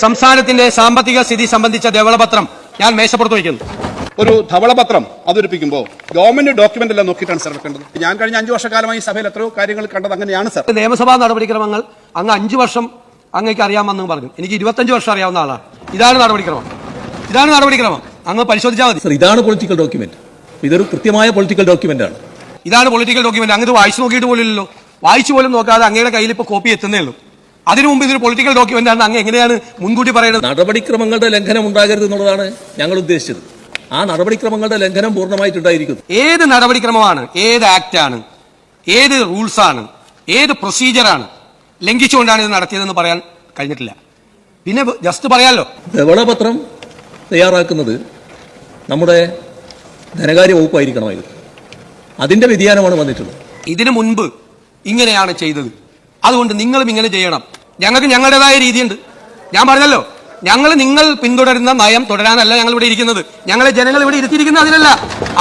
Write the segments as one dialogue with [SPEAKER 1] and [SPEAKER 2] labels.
[SPEAKER 1] സംസ്ഥാനത്തിന്റെ സാമ്പത്തിക സ്ഥിതി സംബന്ധിച്ച ധവളപത്രം ഞാൻ മേശപ്പുറത്ത് വയ്ക്കുന്നു.
[SPEAKER 2] ഒരു ധവളപത്രം അവതരിപ്പിക്കുമ്പോൾ ഗവൺമെന്റ് ഡോക്യുമെന്റ് എല്ലാം നോക്കിയിട്ടാണ് സർ വെക്കേണ്ടത്. ഞാൻ കഴിഞ്ഞ 5 വർഷക്കാലമായി സഭയിൽ എത്രയോ കാര്യങ്ങൾ കണ്ടത് അങ്ങനെയാണ് സർ.
[SPEAKER 1] നിയമസഭാ നടപടിക്രമങ്ങൾ അങ്ങ് 5 വർഷം അങ്ങേക്ക് അറിയാമെന്ന് പറഞ്ഞു. എനിക്ക് 25 വർഷം അറിയാവുന്ന ആളാണ്. ഇതാണ് നടപടിക്രമം. അങ്ങ് പരിശോധിച്ചാൽ മതി.
[SPEAKER 3] ഇതാണ് പൊളിറ്റിക്കൽ ഡോക്യുമെന്റ്. ഇതൊരു കൃത്യമായ പൊളിറ്റിക്കൽ ഡോക്യുമെന്റ് ആണ്.
[SPEAKER 1] ഇതാണ് പൊളിറ്റിക്കൽ ഡോക്യുമെന്റ്. അങ്ങ് ഇത് വായിച്ചു നോക്കിയിട്ട് പോലില്ലല്ലോ. വായിച്ചു പോലും നോക്കാതെ അങ്ങയുടെ കയ്യിൽ ഇപ്പോൾ കോപ്പി എത്തുന്നേ ഉള്ളൂ. അതിനു മുമ്പ് ഇതൊരു പൊളിറ്റിക്കൽ ഡോക്യുമെന്റ് ആണ് അങ്ങ് എങ്ങനെയാണ് മുൻകൂട്ടി പറയുന്നത്?
[SPEAKER 3] നടപടിക്രമങ്ങളുടെ ലംഘനം ഉണ്ടാകരുത് എന്നുള്ളതാണ് ഞങ്ങൾ ഉദ്ദേശിച്ചത്. ആ നടപടിക്രമങ്ങളുടെ ലംഘനം പൂർണ്ണമായിട്ടുണ്ടായിരിക്കുന്നു.
[SPEAKER 1] ഏത് നടപടിക്രമമാണ്, ഏത് ആക്ടാണ്, ഏത് റൂൾസാണ്, ഏത് പ്രൊസീജിയറാണ് ലംഘിച്ചുകൊണ്ടാണ് ഇത് നടത്തിയതെന്ന് പറയാൻ കഴിഞ്ഞിട്ടില്ല. പിന്നെ ജസ്റ്റ് പറയാമല്ലോ.
[SPEAKER 3] ധവളപത്രം തയ്യാറാക്കുന്നത് നമ്മുടെ ധനകാര്യ വകുപ്പായിരിക്കണമായിരുന്നു. അതിന്റെ വ്യതിയാനമാണ് വന്നിട്ടുള്ളത്.
[SPEAKER 1] ഇതിനു മുൻപ് ഇങ്ങനെയാണ് ചെയ്തത്, അതുകൊണ്ട് നിങ്ങളും ഇങ്ങനെ ചെയ്യണം. ഞങ്ങൾക്ക് ഞങ്ങളുടേതായ രീതിയുണ്ട്. ഞാൻ പറഞ്ഞല്ലോ, നിങ്ങൾ പിന്തുടരുന്ന നയം തുടരാനല്ല ഞങ്ങൾ ഇവിടെ ഇരിക്കുന്നത്. ഞങ്ങളെ ജനങ്ങൾ ഇവിടെ ഇരുത്തിയിരിക്കുന്നത് അതിനല്ല.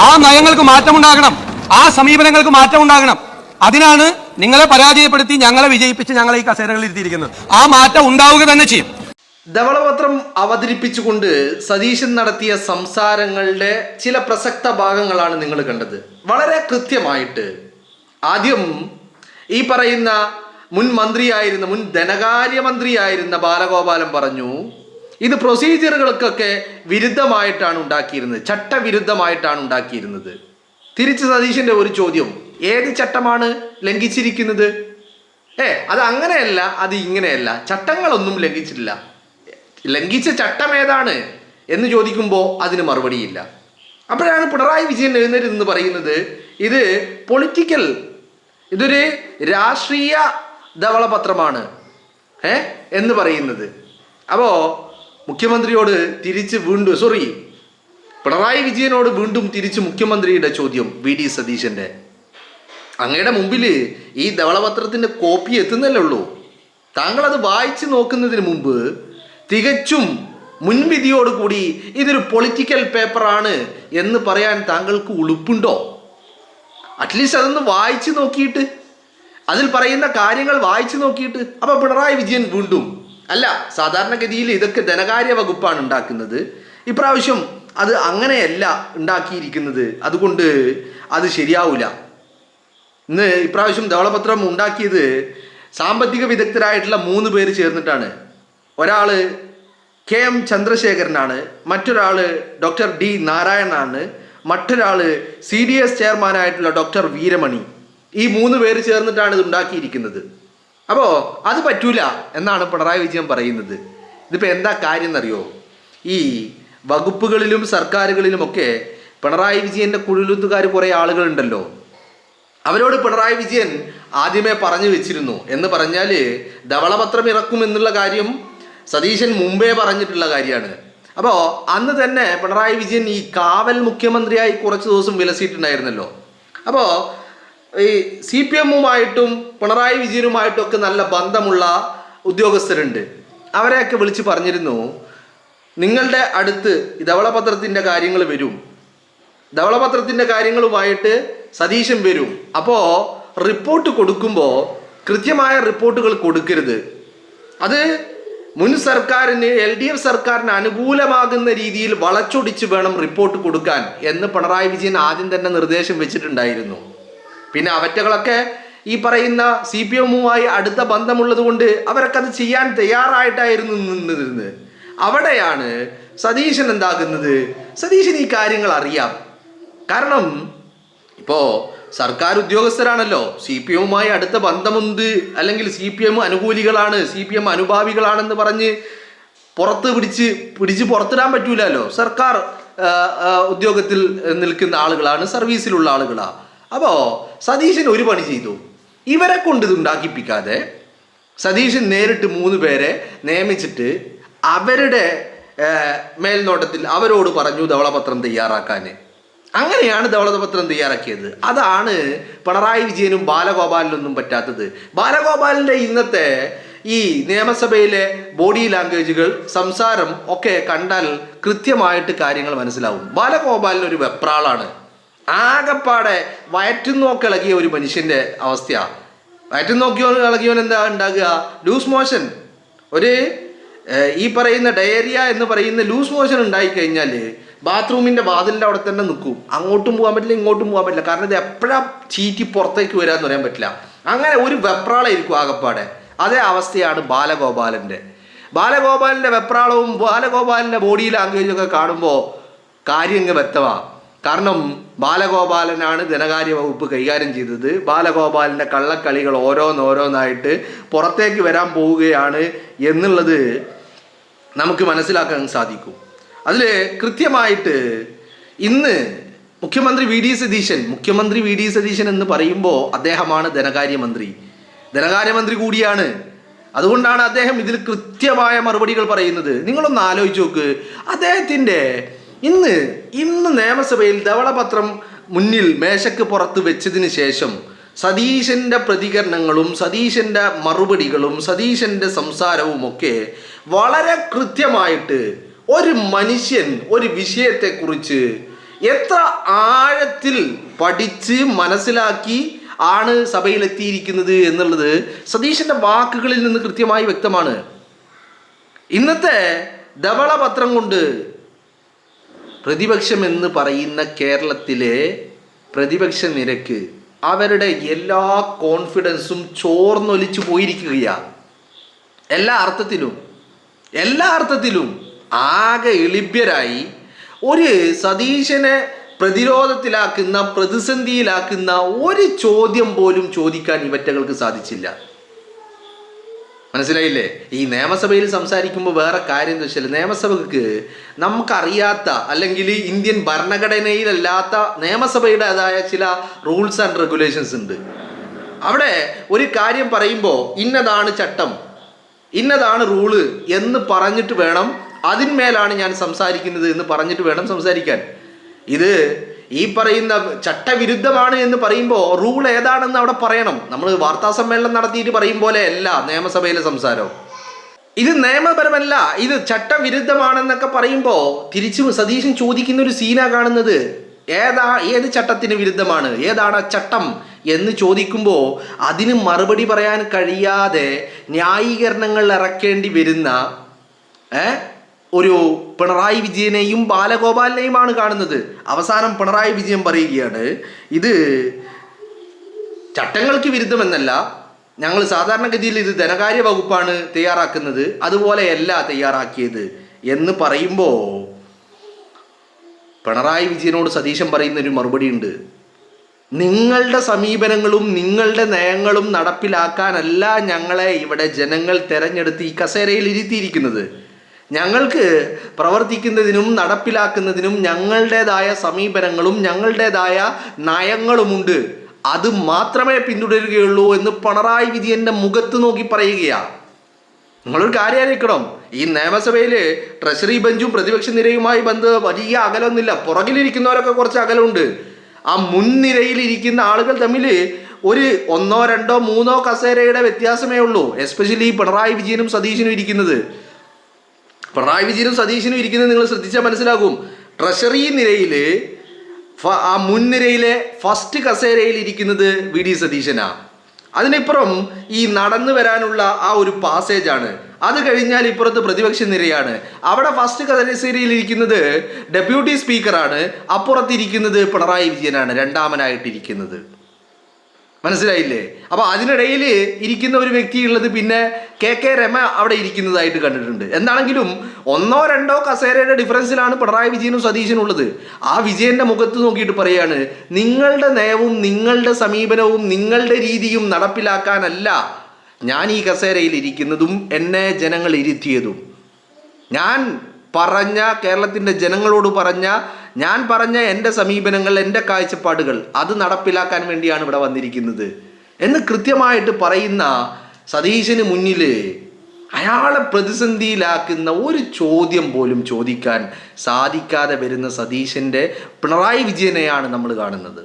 [SPEAKER 1] ആ നയങ്ങൾക്ക് മാറ്റമുണ്ടാകണം, ആ സമീപനങ്ങൾക്ക് മാറ്റമുണ്ടാകണം. അതിനാണ് നിങ്ങളെ പരാജയപ്പെടുത്തി ഞങ്ങളെ വിജയിപ്പിച്ച് ഞങ്ങളെ ഈ കസേരകളിൽ ഇരുത്തിയിരിക്കുന്നത്. ആ മാറ്റം ഉണ്ടാവുക തന്നെ ചെയ്യും.
[SPEAKER 4] ധവളപത്രം അവതരിപ്പിച്ചുകൊണ്ട് സതീശൻ നടത്തിയ സംസാരങ്ങളുടെ ചില പ്രസക്ത ഭാഗങ്ങളാണ് നിങ്ങൾ കണ്ടത്. വളരെ കൃത്യമായിട്ട് ആദ്യം ഈ പറയുന്ന മുൻ ധനകാര്യമന്ത്രിയായിരുന്ന ബാലഗോപാലൻ പറഞ്ഞു, ഇത് പ്രൊസീജിയറുകൾക്കൊക്കെ വിരുദ്ധമായിട്ടാണ് ഉണ്ടാക്കിയിരുന്നത്, ചട്ടവിരുദ്ധമായിട്ടാണ് ഉണ്ടാക്കിയിരുന്നത്. തിരിച്ച് സതീശന്റെ ഒരു ചോദ്യം, ഏത് ചട്ടമാണ് ലംഘിച്ചിരിക്കുന്നത്? അത് അങ്ങനെയല്ല, അത് ഇങ്ങനെയല്ല, ചട്ടങ്ങളൊന്നും ലംഘിച്ചിട്ടില്ല. ലംഘിച്ച ചട്ടം ഏതാണ് എന്ന് ചോദിക്കുമ്പോൾ അതിന് മറുപടിയില്ല. അപ്പോഴാണ് പിണറായി വിജയൻ എഴുന്നേറ്റ് നിന്ന് പറയുന്നത്, ഇതൊരു രാഷ്ട്രീയ ധവളപത്രമാണ് എന്ന് പറയുന്നത്. അപ്പോൾ മുഖ്യമന്ത്രിയോട് പിണറായി വിജയനോട് വീണ്ടും തിരിച്ച് മുഖ്യമന്ത്രിയുടെ ചോദ്യം, VD സതീശന്റെ, അങ്ങയുടെ മുമ്പിൽ ഈ ധവളപത്രത്തിന്റെ കോപ്പി എത്തുന്നല്ലേ ഉള്ളൂ. താങ്കൾ അത് വായിച്ചു നോക്കുന്നതിന് മുമ്പ് തികച്ചും മുൻവിധിയോടുകൂടി ഇതൊരു പൊളിറ്റിക്കൽ പേപ്പറാണ് എന്ന് പറയാൻ താങ്കൾക്ക് ഉളുപ്പുണ്ടോ? അറ്റ്ലീസ്റ്റ് അതൊന്ന് വായിച്ചു നോക്കിയിട്ട്, അതിൽ പറയുന്ന കാര്യങ്ങൾ വായിച്ചു നോക്കിയിട്ട്. അപ്പൊ പിണറായി വിജയൻ വീണ്ടും, അല്ല, സാധാരണഗതിയിൽ ഇതൊക്കെ ധനകാര്യ വകുപ്പാണ് ഉണ്ടാക്കുന്നത്, ഇപ്രാവശ്യം അത് അങ്ങനെയല്ല ഉണ്ടാക്കിയിരിക്കുന്നത്, അതുകൊണ്ട് അത് ശരിയാവില്ല. ഇപ്രാവശ്യം ധവളപത്രം ഉണ്ടാക്കിയത് സാമ്പത്തിക വിദഗ്ധരായിട്ടുള്ള 3 പേര് ചേർന്നിട്ടാണ്. ഒരാള് KM ചന്ദ്രശേഖരനാണ്, മറ്റൊരാള് ഡോക്ടർ D നാരായണനാണ്, മറ്റൊരാള് CDS ചെയർമാനായിട്ടുള്ള ഡോക്ടർ വീരമണി. ഈ 3 പേര് ചേർന്നിട്ടാണ് ഇത് ഉണ്ടാക്കിയിരിക്കുന്നത്. അപ്പോൾ അത് പറ്റൂല എന്നാണ് പിണറായി വിജയൻ പറയുന്നത്. ഇതിപ്പോൾ എന്താ കാര്യം എന്നറിയോ? ഈ വകുപ്പുകളിലും സർക്കാരുകളിലുമൊക്കെ പിണറായി വിജയൻ്റെ കുഴലുത്തുകാർ കുറേ ആളുകളുണ്ടല്ലോ. അവരോട് പിണറായി വിജയൻ ആദ്യമേ പറഞ്ഞു വെച്ചിരുന്നു. എന്ന് പറഞ്ഞാൽ ധവളപത്രം ഇറക്കുമെന്നുള്ള കാര്യം സതീശൻ മുമ്പേ പറഞ്ഞിട്ടുള്ള കാര്യമാണ്. അപ്പോൾ അന്ന് തന്നെ പിണറായി വിജയൻ ഈ കാവൽ മുഖ്യമന്ത്രിയായി കുറച്ച് ദിവസം വിലസിയിട്ടുണ്ടായിരുന്നല്ലോ. അപ്പോൾ ഈ CPM-ഉമായിട്ടും പിണറായി വിജയനുമായിട്ടും ഒക്കെ നല്ല ബന്ധമുള്ള ഉദ്യോഗസ്ഥരുണ്ട്. അവരെയൊക്കെ വിളിച്ച് പറഞ്ഞിരുന്നു, നിങ്ങളുടെ അടുത്ത് ധവളപത്രത്തിൻ്റെ കാര്യങ്ങൾ വരും, ധവളപത്രത്തിൻ്റെ കാര്യങ്ങളുമായിട്ട് സതീശൻ വരും. അപ്പോൾ റിപ്പോർട്ട് കൊടുക്കുമ്പോൾ കൃത്യമായ റിപ്പോർട്ടുകൾ കൊടുക്കരുത്, അത് മുൻ സർക്കാരിന് LDF സർക്കാരിന് അനുകൂലമാകുന്ന രീതിയിൽ വളച്ചൊടിച്ച് വേണം റിപ്പോർട്ട് കൊടുക്കാൻ എന്ന് പിണറായി വിജയൻ ആദ്യം തന്നെ നിർദ്ദേശം വെച്ചിട്ടുണ്ടായിരുന്നു. പിന്നെ അവറ്റകളൊക്കെ ഈ പറയുന്ന CPM-ഉമായി അടുത്ത ബന്ധമുള്ളത് കൊണ്ട് അവരൊക്കെ അത് ചെയ്യാൻ തയ്യാറായിട്ടായിരുന്നു നിന്നിരുന്നത്. അവിടെയാണ് സതീശൻ എന്താകുന്നത്, സതീശൻ ഈ കാര്യങ്ങൾ അറിയാം. കാരണം ഇപ്പോൾ സർക്കാർ ഉദ്യോഗസ്ഥരാണല്ലോ, CPM-ഉമായി അടുത്ത ബന്ധമുണ്ട്, അല്ലെങ്കിൽ CPM അനുകൂലികളാണ്, CPM അനുഭാവികളാണെന്ന് പറഞ്ഞ് പിടിച്ച് പുറത്തിടാൻ പറ്റൂലല്ലോ. സർക്കാർ ഉദ്യോഗത്തിൽ നിൽക്കുന്ന ആളുകളാണ്, സർവീസിലുള്ള ആളുകളാണ്. അപ്പോൾ സതീശൻ ഒരു പണി ചെയ്തു, ഇവരെ കൊണ്ട് ഇത് ഉണ്ടാക്കിപ്പിക്കാതെ സതീശൻ നേരിട്ട് 3 പേരെ നിയമിച്ചിട്ട് അവരുടെ മേൽനോട്ടത്തിൽ അവരോട് പറഞ്ഞു ധവളപത്രം തയ്യാറാക്കാൻ. അങ്ങനെയാണ് ധവളപത്രം തയ്യാറാക്കിയത്. അതാണ് പിണറായി വിജയനും ബാലഗോപാലിനൊന്നും പറ്റാത്തത്. ബാലഗോപാലിൻ്റെ ഇന്നത്തെ ഈ നിയമസഭയിലെ ബോഡി ലാംഗ്വേജുകൾ, സംസാരം ഒക്കെ കണ്ടാൽ കൃത്യമായിട്ട് കാര്യങ്ങൾ മനസ്സിലാവും. ബാലഗോപാലിനൊരു വെപ്രാളാണ്, ആകെപ്പാടെ വയറ്റുനോക്കിളകിയ ഒരു മനുഷ്യൻ്റെ അവസ്ഥയാണ്. വയറ്റുനോക്കിയോ ഇളകിയോൻ എന്താ ഉണ്ടാകുക? Loose motion. ഒരു ഈ പറയുന്ന ഡയറിയ എന്ന് പറയുന്ന ലൂസ് മോഷൻ ഉണ്ടായിക്കഴിഞ്ഞാൽ ബാത്റൂമിൻ്റെ വാതിലിൻ്റെ അവിടെ തന്നെ നിൽക്കും. അങ്ങോട്ടും പോകാൻ പറ്റില്ല, ഇങ്ങോട്ടും പോകാൻ പറ്റില്ല. കാരണം ഇത് എപ്പോഴാണ് ചീറ്റി പുറത്തേക്ക് വരാമെന്ന് പറയാൻ പറ്റില്ല. അങ്ങനെ ഒരു വെപ്രാളമായിരിക്കും ആകപ്പാടെ. അതേ അവസ്ഥയാണ് ബാലഗോപാലിൻ്റെ വെപ്രാളവും ബാലഗോപാലിൻ്റെ ബോഡി ലാംഗ്വേജൊക്കെ കാണുമ്പോൾ കാര്യം ഇങ്ങ് വ്യക്തമാണ്. കാരണം ബാലഗോപാലനാണ് ധനകാര്യ വകുപ്പ് കൈകാര്യം ചെയ്തത്. ബാലഗോപാലിൻ്റെ കള്ളക്കളികൾ ഓരോന്നോരോന്നായിട്ട് പുറത്തേക്ക് വരാൻ പോവുകയാണ് എന്നുള്ളത് നമുക്ക് മനസ്സിലാക്കാൻ സാധിക്കും. അതിൽ കൃത്യമായിട്ട് ഇന്ന് മുഖ്യമന്ത്രി വി ഡി സതീശൻ എന്ന് പറയുമ്പോൾ അദ്ദേഹമാണ് ധനകാര്യമന്ത്രി കൂടിയാണ്. അതുകൊണ്ടാണ് അദ്ദേഹം ഇതിൽ കൃത്യമായ മറുപടികൾ പറയുന്നത്. നിങ്ങളൊന്ന് ആലോചിച്ച് നോക്ക്. അദ്ദേഹത്തിൻ്റെ ഇന്ന് നിയമസഭയിൽ ധവളപത്രം മുന്നിൽ മേശയ്ക്ക് പുറത്ത് വെച്ചതിന് ശേഷം സതീശൻ്റെ പ്രതികരണങ്ങളും സതീശൻ്റെ മറുപടികളും സതീശൻ്റെ സംസാരവുമൊക്കെ വളരെ കൃത്യമായിട്ട് ഒരു മനുഷ്യൻ ഒരു വിഷയത്തെക്കുറിച്ച് എത്ര ആഴത്തിൽ പഠിച്ച് മനസ്സിലാക്കി ആണ് സഭയിലെത്തിയിരിക്കുന്നത് എന്നുള്ളത് സതീശൻ്റെ വാക്കുകളിൽ നിന്ന് കൃത്യമായി വ്യക്തമാണ്. ഇന്നത്തെ ധവളപത്രം കൊണ്ട് പ്രതിപക്ഷം എന്ന് പറയുന്ന കേരളത്തിലെ പ്രതിപക്ഷ നിരക്ക് അവരുടെ എല്ലാ കോൺഫിഡൻസും ചോർന്നൊലിച്ചു പോയിരിക്കുകയാണ്. എല്ലാ അർത്ഥത്തിലും ആകെ എളിഭ്യരായി ഒരു സതീശനെ പ്രതിരോധത്തിലാക്കുന്ന പ്രതിസന്ധിയിലാക്കുന്ന ഒരു ചോദ്യം പോലും ചോദിക്കാൻ ഇവറ്റകൾക്ക് സാധിച്ചില്ല. മനസ്സിലായില്ലേ? ഈ നിയമസഭയിൽ സംസാരിക്കുമ്പോൾ വേറെ കാര്യം എന്താ വെച്ചാൽ നിയമസഭയ്ക്ക് നമുക്കറിയാത്ത അല്ലെങ്കിൽ ഇന്ത്യൻ ഭരണഘടനയിലല്ലാത്ത നിയമസഭയുടേതായ ചില റൂൾസ് ആൻഡ് റെഗുലേഷൻസ് ഉണ്ട്. അവിടെ ഒരു കാര്യം പറയുമ്പോൾ ഇന്നതാണ് ചട്ടം, ഇന്നതാണ് റൂള് എന്ന് പറഞ്ഞിട്ട് വേണം, അതിന്മേലാണ് ഞാൻ സംസാരിക്കുന്നത് എന്ന് പറഞ്ഞിട്ട് വേണം സംസാരിക്കാൻ. ഇത് ഈ പറയുന്ന ചട്ടവിരുദ്ധമാണ് എന്ന് പറയുമ്പോൾ റൂൾ ഏതാണെന്ന് അവിടെ പറയണം. നമ്മൾ വാർത്താ സമ്മേളനം നടത്തിയിട്ട് പറയും പോലെ അല്ല നിയമസഭയിലെ സംസാരം. ഇത് നിയമപരമല്ല, ഇത് ചട്ടവിരുദ്ധമാണെന്നൊക്കെ പറയുമ്പോൾ തിരിച്ചു സതീശൻ ചോദിക്കുന്ന ഒരു സീനാ കാണുന്നത്. ഏത് ചട്ടത്തിന് വിരുദ്ധമാണ്, ഏതാണ് ചട്ടം എന്ന് ചോദിക്കുമ്പോൾ അതിന് മറുപടി പറയാൻ കഴിയാതെ ന്യായീകരണങ്ങൾ ഇറക്കേണ്ടി വരുന്ന ഒരു പിണറായി വിജയനെയും ബാലഗോപാലിനെയുമാണ് കാണുന്നത്. അവസാനം പിണറായി വിജയൻ പറയുകയാണ്, ഇത് ചട്ടങ്ങൾക്ക് വിരുദ്ധമെന്നല്ല, ഞങ്ങൾ സാധാരണഗതിയിൽ ഇത് ധനകാര്യ വകുപ്പാണ് തയ്യാറാക്കുന്നത്, അതുപോലെയല്ല തയ്യാറാക്കിയത് എന്ന് പറയുമ്പോൾ പിണറായി വിജയനോട് സതീശൻ പറയുന്ന ഒരു മറുപടി ഉണ്ട്. നിങ്ങളുടെ സമീപനങ്ങളും നിങ്ങളുടെ നയങ്ങളും നടപ്പിലാക്കാനല്ല ഞങ്ങളെ ഇവിടെ ജനങ്ങൾ തെരഞ്ഞെടുത്ത് ഈ കസേരയിൽ ഇരുത്തിയിരിക്കുന്നത്. ഞങ്ങൾക്ക് പ്രവർത്തിക്കുന്നതിനും നടപ്പിലാക്കുന്നതിനും ഞങ്ങളുടേതായ സമീപനങ്ങളും ഞങ്ങളുടേതായ നയങ്ങളുമുണ്ട്, അത് മാത്രമേ പിന്തുടരുകയുള്ളൂ എന്ന് പിണറായി വിജയന്റെ മുഖത്ത് നോക്കി പറയുകയാണ്. നിങ്ങളൊരു കാര്യം അറിയിക്കണം, ഈ നിയമസഭയിൽ ട്രഷറി ബെഞ്ചും പ്രതിപക്ഷ നിരയുമായി വലിയ അകലമൊന്നുമില്ല. പുറകിലിരിക്കുന്നവരൊക്കെ കുറച്ച് അകലമുണ്ട്. ആ മുൻനിരയിലിരിക്കുന്ന ആളുകൾ തമ്മിൽ ഒരു 1, 2, 3 കസേരയുടെ വ്യത്യാസമേ ഉള്ളൂ. എസ്പെഷ്യലി പിണറായി വിജയനും സതീശനും ഇരിക്കുന്നത് നിങ്ങൾ ശ്രദ്ധിച്ചാൽ മനസ്സിലാകും. ട്രഷറി നിരയിൽ ആ മുൻനിരയിലെ ഫസ്റ്റ് കസേരയിൽ ഇരിക്കുന്നത് വി ഡി സതീശനാ. അതിനിപ്പുറം ഈ നടന്നു വരാനുള്ള ആ ഒരു പാസേജാണ്. അത് കഴിഞ്ഞാൽ ഇപ്പുറത്ത് പ്രതിപക്ഷ നിരയാണ്. അവിടെ ഫസ്റ്റ് കസേരയിൽ ഇരിക്കുന്നത് ഡെപ്യൂട്ടി സ്പീക്കറാണ്, അപ്പുറത്തിരിക്കുന്നത് പിണറായി വിജയനാണ് രണ്ടാമനായിട്ടിരിക്കുന്നത്. മനസ്സിലായില്ലേ? അപ്പോൾ അതിനിടയിൽ ഇരിക്കുന്ന ഒരു വ്യക്തി ഉള്ളത് പിന്നെ കെ രമ അവിടെ ഇരിക്കുന്നതായിട്ട് കണ്ടിട്ടുണ്ട്. എന്താണെങ്കിലും 1, 2 കസേരയുടെ ഡിഫറൻസിലാണ് പിണറായി വിജയനും സതീശനും ഉള്ളത്. ആ വിജയന്റെ മുഖത്ത് നോക്കിയിട്ട് പറയാണ്, നിങ്ങളുടെ നയവും നിങ്ങളുടെ സമീപനവും നിങ്ങളുടെ രീതിയും നടപ്പിലാക്കാനല്ല ഞാൻ ഈ കസേരയിൽ ഇരിക്കുന്നതും എന്നെ ജനങ്ങൾ ഇരുത്തിയതും. ഞാൻ പറഞ്ഞ കേരളത്തിൻ്റെ ജനങ്ങളോട് ഞാൻ പറഞ്ഞ എൻ്റെ സമീപനങ്ങൾ, എൻ്റെ കാഴ്ചപ്പാടുകൾ അത് നടപ്പിലാക്കാൻ വേണ്ടിയാണ് ഇവിടെ വന്നിരിക്കുന്നത് എന്ന് കൃത്യമായിട്ട് പറയുന്ന സതീശന് മുന്നിൽ അയാളെ പ്രതിസന്ധിയിലാക്കുന്ന ഒരു ചോദ്യം പോലും ചോദിക്കാൻ സാധിക്കാതെ വരുന്ന സതീശൻ്റെ പിണറായി വിജയനെയാണ് നമ്മൾ കാണുന്നത്.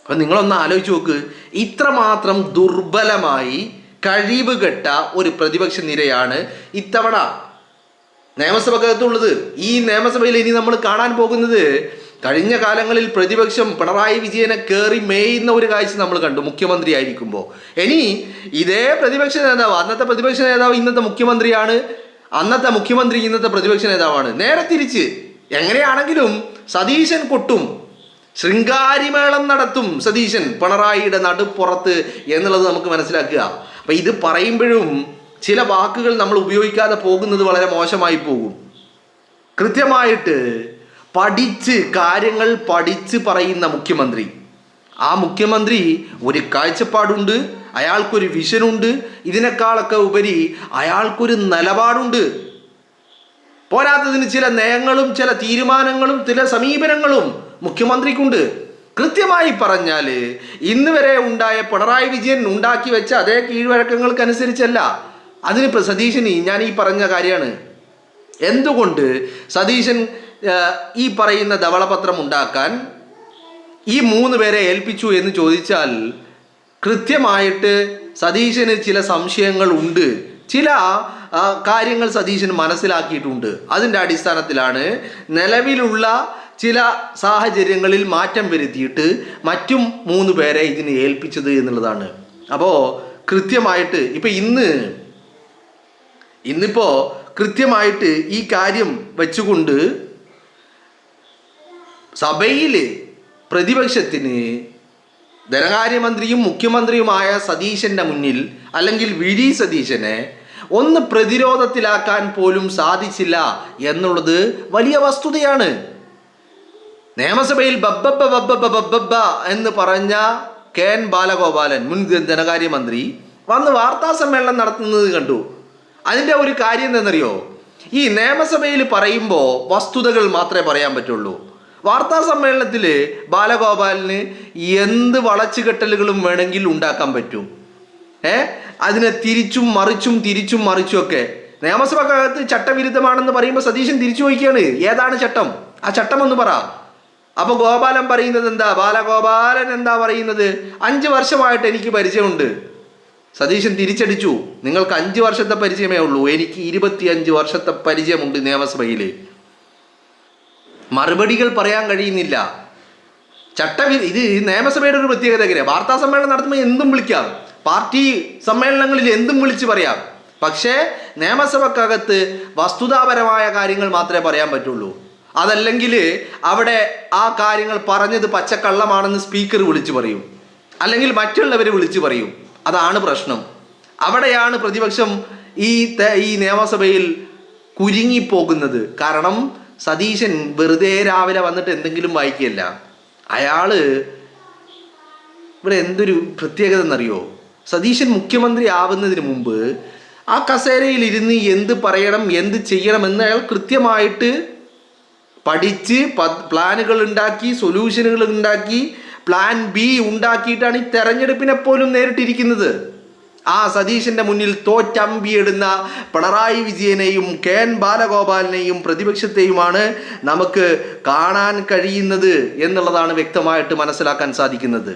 [SPEAKER 4] അപ്പം നിങ്ങളൊന്ന് ആലോചിച്ച് നോക്ക്, ഇത്രമാത്രം ദുർബലമായി കഴിവുകെട്ട ഒരു പ്രതിപക്ഷ നിരയാണ് ഇത്തവണ നിയമസഭക്കകത്തുള്ളത്. ഈ നിയമസഭയിൽ ഇനി നമ്മൾ കാണാൻ പോകുന്നത്, കഴിഞ്ഞ കാലങ്ങളിൽ പ്രതിപക്ഷം പിണറായി വിജയനെ കയറി മേയുന്ന ഒരു കാഴ്ച നമ്മൾ കണ്ടു മുഖ്യമന്ത്രി ആയിരിക്കുമ്പോൾ. ഇനി ഇതേ പ്രതിപക്ഷ നേതാവ്, അന്നത്തെ പ്രതിപക്ഷ നേതാവ് ഇന്നത്തെ മുഖ്യമന്ത്രിയാണ്. അന്നത്തെ മുഖ്യമന്ത്രി ഇന്നത്തെ പ്രതിപക്ഷ നേതാവാണ്. നേരെ തിരിച്ച് എങ്ങനെയാണെങ്കിലും സതീശൻ കൊട്ടും, ശൃംഗാരിമേളം നടത്തും സതീശൻ പിണറായിയുടെ നടുപ്പുറത്ത് എന്നുള്ളത് നമുക്ക് മനസ്സിലാക്കുക. അപ്പം ഇത് പറയുമ്പോഴും ചില വാക്കുകൾ നമ്മൾ ഉപയോഗിക്കാതെ പോകുന്നത് വളരെ മോശമായി പോകും. കൃത്യമായിട്ട് കാര്യങ്ങൾ പഠിച്ച് പറയുന്ന മുഖ്യമന്ത്രി, ആ മുഖ്യമന്ത്രി ഒരു കാഴ്ചപ്പാടുണ്ട്, അയാൾക്കൊരു വിഷനുണ്ട്, ഇതിനേക്കാളൊക്കെ ഉപരി അയാൾക്കൊരു നിലപാടുണ്ട്. പോരാത്തതിന് ചില നയങ്ങളും ചില തീരുമാനങ്ങളും ചില സമീപനങ്ങളും മുഖ്യമന്ത്രിക്കുണ്ട്. കൃത്യമായി പറഞ്ഞാൽ ഇന്ന് വരെ ഉണ്ടായ പിണറായി വിജയൻ ഉണ്ടാക്കി വെച്ച അതേ കീഴ്വഴക്കങ്ങൾക്കനുസരിച്ചല്ല. അതിന് സതീശന് ഞാൻ ഈ പറഞ്ഞ കാര്യമാണ്. എന്തുകൊണ്ട് സതീശൻ ഈ പറയുന്ന ധവളപത്രം ഉണ്ടാക്കാൻ ഈ 3 പേരെ ഏൽപ്പിച്ചു എന്ന് ചോദിച്ചാൽ കൃത്യമായിട്ട് സതീശന് ചില സംശയങ്ങൾ ഉണ്ട്, ചില കാര്യങ്ങൾ സതീശൻ മനസ്സിലാക്കിയിട്ടുണ്ട്. അതിൻ്റെ അടിസ്ഥാനത്തിലാണ് നിലവിലുള്ള ചില സാഹചര്യങ്ങളിൽ മാറ്റം വരുത്തിയിട്ട് മറ്റും 3 പേരെ ഇതിന് ഏൽപ്പിച്ചത് എന്നുള്ളതാണ്. അപ്പോൾ കൃത്യമായിട്ട് ഇന്നിപ്പോൾ കൃത്യമായിട്ട് ഈ കാര്യം വെച്ചുകൊണ്ട് സഭയിൽ പ്രതിപക്ഷത്തിന് ധനകാര്യമന്ത്രിയും മുഖ്യമന്ത്രിയുമായ സതീശൻ്റെ മുന്നിൽ അല്ലെങ്കിൽ വി സതീശനെ ഒന്ന് പ്രതിരോധത്തിലാക്കാൻ പോലും സാധിച്ചില്ല എന്നുള്ളത് വലിയ വസ്തുതയാണ്. നിയമസഭയിൽ ബബ്ബ എന്ന് പറഞ്ഞ കെ.എൻ. ബാലഗോപാലൻ മുൻ ധനകാര്യമന്ത്രി വന്ന് വാർത്താ സമ്മേളനം നടത്തുന്നത് കണ്ടു. അതിൻ്റെ ഒരു കാര്യം എന്താണെന്നറിയോ? ഈ നിയമസഭയിൽ പറയുമ്പോൾ വസ്തുതകൾ മാത്രമേ പറയാൻ പറ്റുള്ളൂ. വാർത്താ സമ്മേളനത്തിൽ ബാലഗോപാലിന് എന്ത് വളച്ചുകെട്ടലുകളും വേണമെങ്കിൽ ഉണ്ടാക്കാൻ പറ്റും. അതിനെ തിരിച്ചും മറിച്ചും ഒക്കെ. നിയമസഭക്കകത്ത് ചട്ടവിരുദ്ധമാണെന്ന് പറയുമ്പോൾ സതീശൻ തിരിച്ചു ചോദിക്കുകയാണ്, ഏതാണ് ചട്ടം? ആ ചട്ടം ഒന്ന് പറ. അപ്പോൾ ഗോപാലൻ പറയുന്നത് എന്താ? ബാലഗോപാലൻ എന്താ പറയുന്നത്? 5 വർഷമായിട്ട് എനിക്ക് പരിചയമുണ്ട്. സതീശൻ തിരിച്ചടിച്ചു, നിങ്ങൾക്ക് 5 വർഷത്തെ പരിചയമേ ഉള്ളൂ, എനിക്ക് 25 വർഷത്തെ പരിചയമുണ്ട് നിയമസഭയിൽ. മറുപടികൾ പറയാൻ കഴിയുന്നില്ല. ഇത് നിയമസഭയുടെ ഒരു പ്രത്യേകത എങ്ങനെയാണ്? വാർത്താ സമ്മേളനം നടത്തുമ്പോൾ എന്തും വിളിക്കാം, പാർട്ടി സമ്മേളനങ്ങളിൽ എന്തും വിളിച്ച് പറയാം. പക്ഷേ നിയമസഭക്കകത്ത് വസ്തുതാപരമായ കാര്യങ്ങൾ മാത്രമേ പറയാൻ പറ്റുള്ളൂ. അതല്ലെങ്കിൽ അവിടെ ആ കാര്യങ്ങൾ പറഞ്ഞത് പച്ചക്കള്ളമാണെന്ന് സ്പീക്കർ വിളിച്ചു പറയും, അല്ലെങ്കിൽ മറ്റുള്ളവർ വിളിച്ചു പറയും. അതാണ് പ്രശ്നം. അവിടെയാണ് പ്രതിപക്ഷം ഈ നിയമസഭയിൽ കുരുങ്ങിപ്പോകുന്നത്. കാരണം സതീശൻ വെറുതെ രാവിലെ വന്നിട്ട് എന്തെങ്കിലും വായിക്കുകയല്ല. അയാള് ഇവിടെ എന്തൊരു പ്രത്യേകത എന്നറിയോ? സതീശൻ മുഖ്യമന്ത്രി ആവുന്നതിന് മുമ്പ് ആ കസേരയിൽ ഇരുന്ന് എന്ത് പറയണം എന്ത് ചെയ്യണമെന്ന് അയാൾ കൃത്യമായിട്ട് പഠിച്ച് പ്ലാനുകൾ ഉണ്ടാക്കി, സൊല്യൂഷനുകൾ ഉണ്ടാക്കി, പ്ലാൻ ബി ഉണ്ടാക്കിയിട്ടാണ് ഈ തെരഞ്ഞെടുപ്പിനെ പോലും നേരിട്ടിരിക്കുന്നത്. ആ സതീശന്റെ മുന്നിൽ തോറ്റമ്പിയിടുന്ന പിണറായി വിജയനെയും കെ.എൻ. ബാലഗോപാലിനെയും പ്രതിപക്ഷത്തെയുമാണ് നമുക്ക് കാണാൻ കഴിയുന്നത് എന്നുള്ളതാണ് വ്യക്തമായിട്ട് മനസ്സിലാക്കാൻ സാധിക്കുന്നത്.